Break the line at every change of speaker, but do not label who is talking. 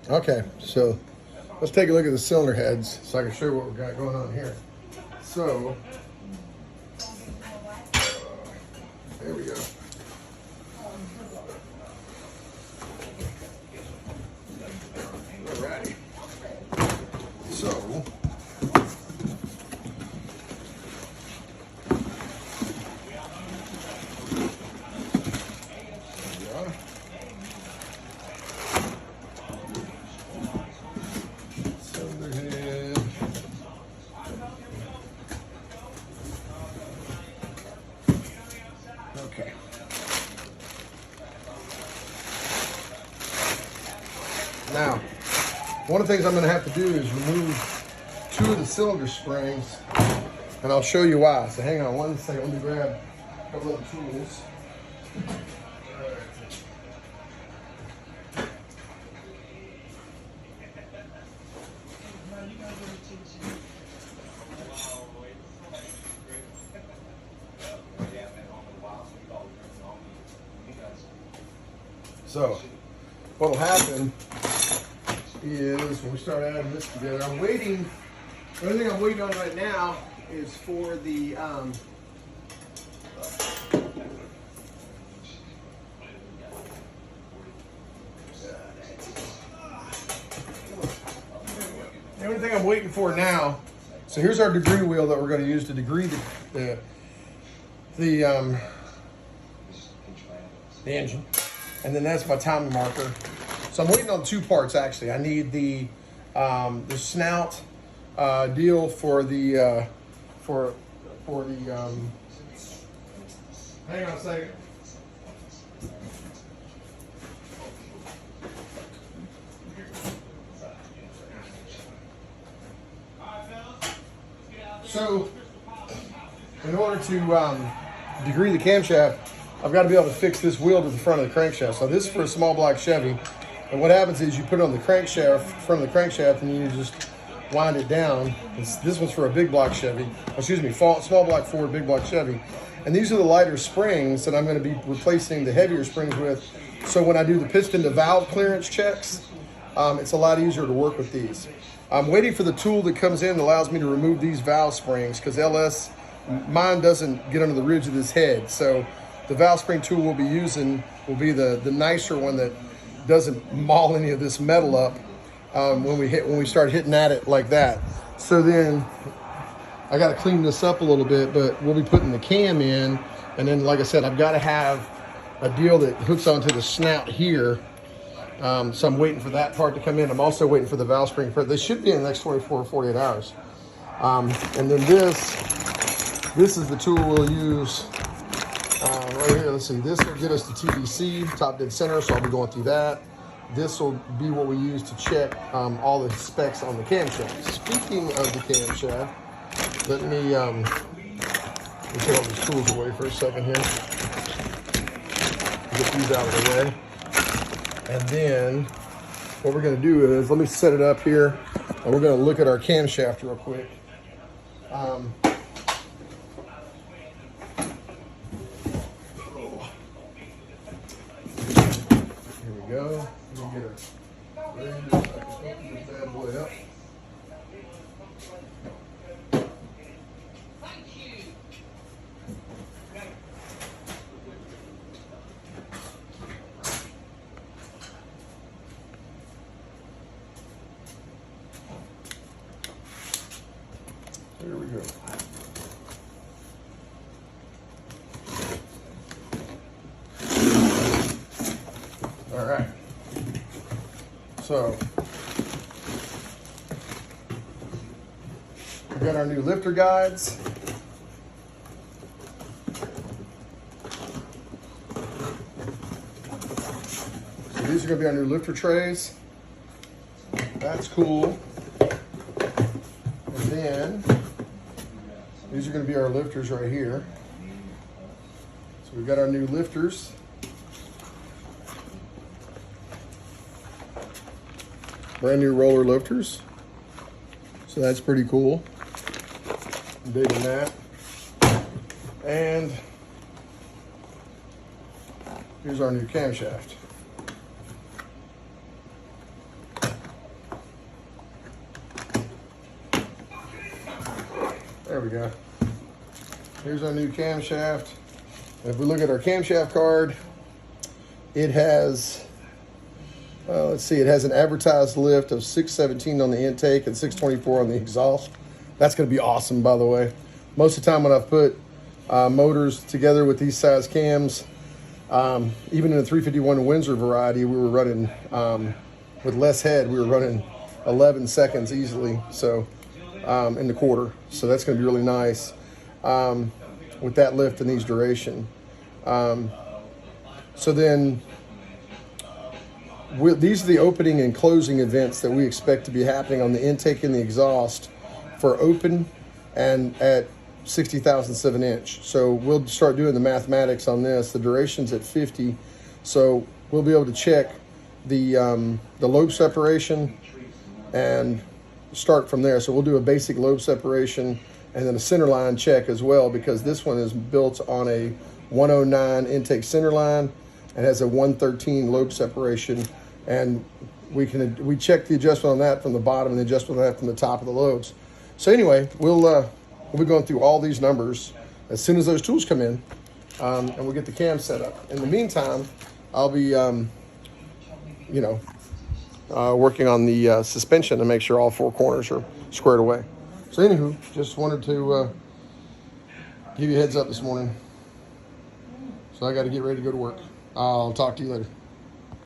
Okay, so let's take a look at the cylinder heads so I can show you what we've got going on here. So, there we go. Alrighty. So, cylinder head. Okay. Now, one of the things I'm going to have to do is remove 2 of the cylinder springs, and I'll show you why. So hang on one second. Let me grab a couple of the tools. So, what'll happen is when we start adding this together, I'm waiting. The only thing I'm waiting on right now is for the only thing I'm waiting for now. So here's our degree wheel that we're going to use to degree the engine, and then that's my timing marker. So I'm waiting on 2 parts actually. I need the snout deal for the hang on a second. So in order to degree the camshaft, I've got to be able to fix this wheel to the front of the crankshaft. So this is for a small block Chevy. And what happens is you put it on the crankshaft, front of the crankshaft, and you just wind it down. This one's for a big block Chevy, excuse me, small block Ford, big block Chevy. And these are the lighter springs that I'm going to be replacing the heavier springs with. So when I do the piston to valve clearance checks, it's a lot easier to work with these. I'm waiting for the tool that comes in that allows me to remove these valve springs, because mine doesn't get under the ridge of this head. So the valve spring tool we'll be using will be the nicer one that doesn't maul any of this metal up when we start hitting at it like that. So then I got to clean this up a little bit, but we'll be putting the cam in, and then like I said, I've got to have a deal that hooks onto the snout here. So I'm waiting for that part to come in. I'm also waiting for the valve spring part. They should be in the next 24 or 48 hours. And then this is the tool we'll use right here. Let's see, this will get us to TDC, top dead center, so I'll be going through that. This will be what we use to check all the specs on the camshaft. Speaking of the camshaft, let me put all these tools away for a second here. Get these out of the way. And then what we're going to do is, let me set it up here, and we're going to look at our camshaft real quick. Here we go. Let me get a blender so I can open this bad boy up. There we go. All right. So we got our new lifter guides. So these are going to be our new lifter trays. That's cool. And then these are going to be our lifters right here. So we've got our new lifters. Brand new roller lifters. So that's pretty cool. I'm digging that. And here's our new camshaft. There we go. Here's our new camshaft. If we look at our camshaft card, it has, let's see, it has an advertised lift of 617 on the intake and 624 on the exhaust. That's going to be awesome, by the way. Most of the time when I've put motors together with these size cams, even in the 351 Windsor variety, we were running, with less head, we were running 11 seconds easily, so in the quarter. So that's going to be really nice with that lift and these duration. So then these are the opening and closing events that we expect to be happening on the intake and the exhaust for open and at 60 thousandths of an inch. So we'll start doing the mathematics on this. The duration's at 50, so we'll be able to check the lobe separation and start from there. So we'll do a basic lobe separation and then a center line check as well, because this one is built on a 109 intake center line and has a 113 lobe separation, and we check the adjustment on that from the bottom and the adjustment on that from the top of the lobes. So anyway, we'll be going through all these numbers as soon as those tools come in, and we'll get the cam set up. In the meantime, I'll be working on the suspension to make sure all four corners are squared away. So anywho, just wanted to give you a heads up this morning. So I got to get ready to go to work. I'll talk to you later.